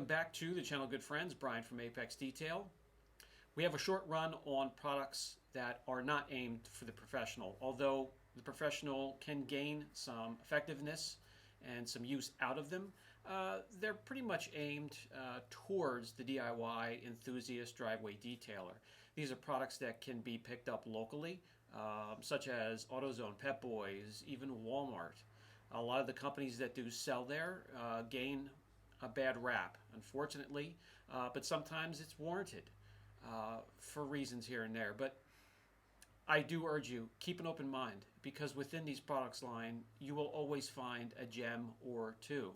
Welcome back to the channel, good friends. Brian from Apex Detail. We have a short run on products that are not aimed for the professional, although the professional can gain some effectiveness and some use out of them. They're pretty much aimed towards the DIY enthusiast driveway detailer. These are products that can be picked up locally, such as AutoZone, Pep Boys, even Walmart. A lot of the companies that do sell there gain a bad rap, unfortunately, but sometimes it's warranted for reasons here and there. But I do urge you, keep an open mind, because within these products line, you will always find a gem or two.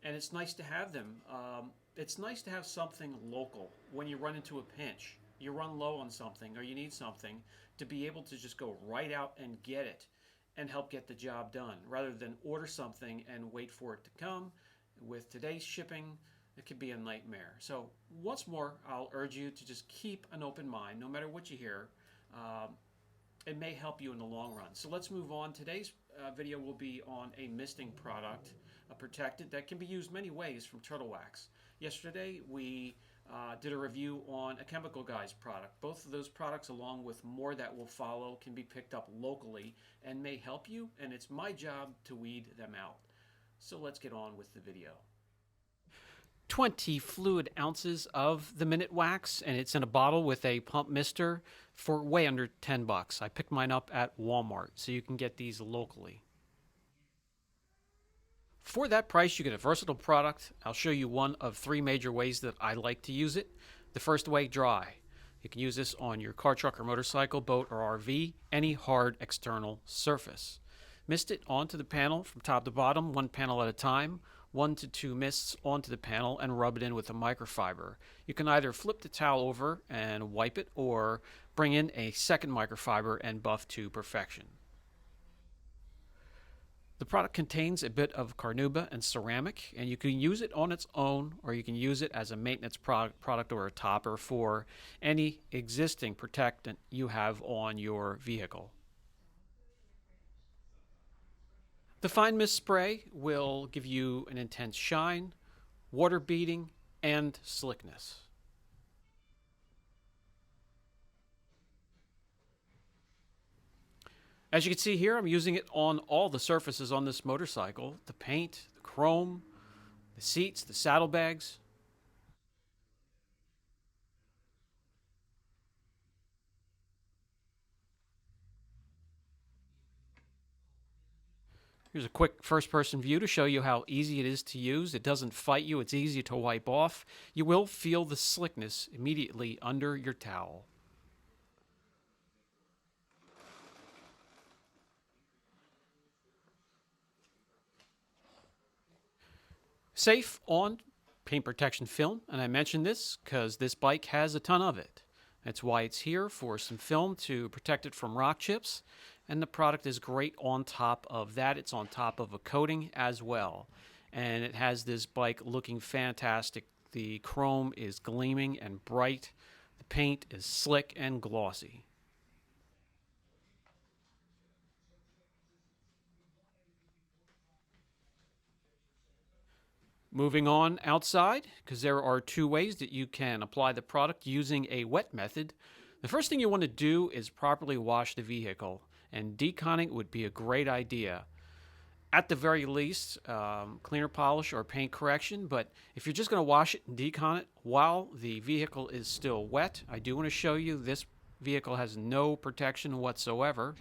And it's nice to have them. It's nice to have something local when you run into a pinch. You run low on something or you need something, to be able to just go right out and get it and help get the job done, rather than order something and wait for it to come. With today's shipping, it could be a nightmare. So once more, I'll urge you to just keep an open mind, no matter what you hear. It may help you in the long run. So let's move on. Today's video will be on a misting product, a protectant that can be used many ways from turtle wax. Yesterday, we did a review on a Chemical Guys product. Both of those products, along with more that will follow, can be picked up locally and may help you, and it's my job to weed them out. So let's get on with the video. 20 fluid ounces of the Minute Wax, and it's in a bottle with a pump mister for way under $10. I picked mine up at Walmart, so you can get these locally. For that price, you get a versatile product. I'll show you one of three major ways that I like to use it. The first way, dry. You can use this on your car, truck, or motorcycle, boat, or RV, any hard external surface. Mist it onto the panel from top to bottom, one panel at a time, 1 to 2 mists onto the panel, and rub it in with a microfiber. You can either flip the towel over and wipe it, or bring in a second microfiber and buff to perfection. The product contains a bit of carnauba and ceramic, and you can use it on its own, or you can use it as a maintenance product or a topper for any existing protectant you have on your vehicle. The fine mist spray will give you an intense shine, water beading, and slickness. As you can see here, I'm using it on all the surfaces on this motorcycle: the paint, the chrome, the seats, the saddlebags. Here's a quick first-person view to show you how easy it is to use. It doesn't fight you. It's easy to wipe off. You will feel the slickness immediately under your towel. Safe on paint protection film, and I mentioned this because this bike has a ton of it. That's why it's here, for some film to protect it from rock chips. And the product is great on top of that. It's on top of a coating as well. And it has this bike looking fantastic. The chrome is gleaming and bright. The paint is slick and glossy. Moving on outside, because there are two ways that you can apply the product using a wet method. The first thing you want to do is properly wash the vehicle, and deconning would be a great idea. At the very least, cleaner polish or paint correction, but if you're just going to wash it and decon it while the vehicle is still wet, I do want to show you this vehicle has no protection whatsoever.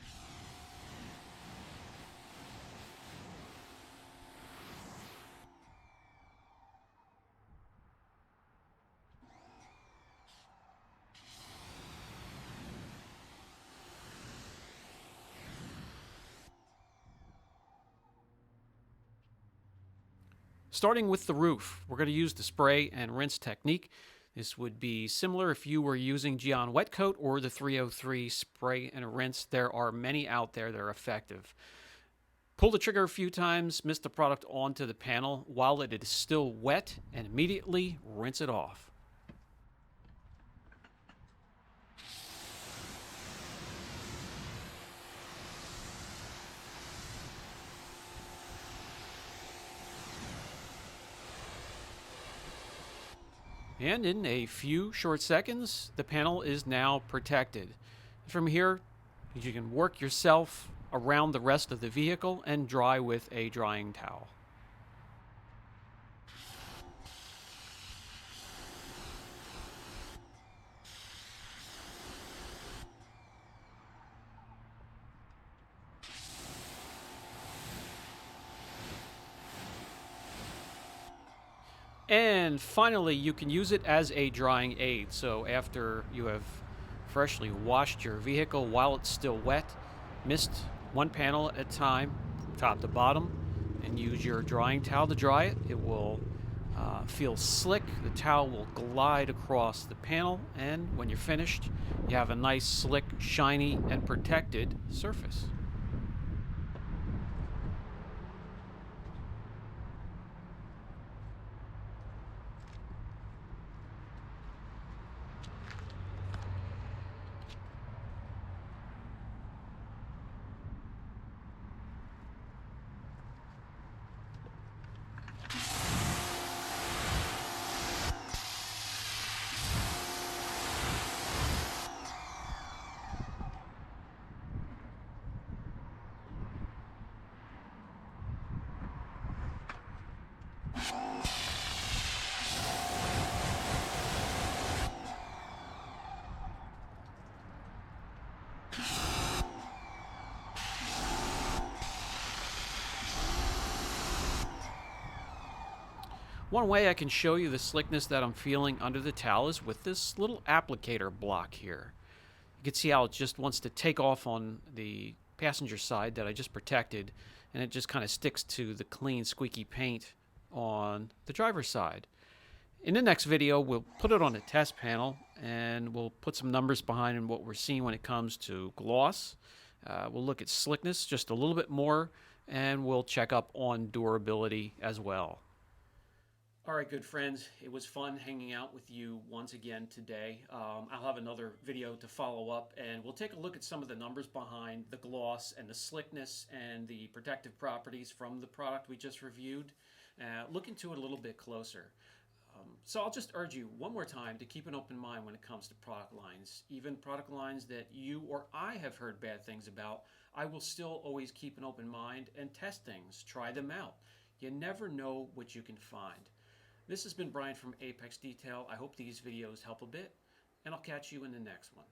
Starting with the roof, we're going to use the spray and rinse technique. This would be similar if you were using Geon Wet Coat or the 303 spray and rinse. There are many out there that are effective. Pull the trigger a few times, mist the product onto the panel while it is still wet, and immediately rinse it off. And in a few short seconds, the panel is now protected. From here, you can work yourself around the rest of the vehicle and dry with a drying towel. And finally, you can use it as a drying aid. So after you have freshly washed your vehicle while it's still wet, mist one panel at a time, top to bottom, and use your drying towel to dry it. It will feel slick. The towel will glide across the panel, and when you're finished, you have a nice, slick, shiny, and protected surface. One way I can show you the slickness that I'm feeling under the towel is with this little applicator block here. You can see how it just wants to take off on the passenger side that I just protected, and it just kind of sticks to the clean, squeaky paint on the driver's side. In the next video, we'll put it on a test panel, and we'll put some numbers behind what we're seeing when it comes to gloss. We'll look at slickness just a little bit more, and we'll check up on durability as well. All right, good friends, it was fun hanging out with you once again today. I'll have another video to follow up, and we'll take a look at some of the numbers behind the gloss and the slickness and the protective properties from the product we just reviewed. Look into it a little bit closer. So I'll just urge you one more time to keep an open mind when it comes to product lines. Even product lines that you or I have heard bad things about, I will still always keep an open mind and test things, try them out. You never know what you can find. This has been Brian from Apex Detail. I hope these videos help a bit, and I'll catch you in the next one.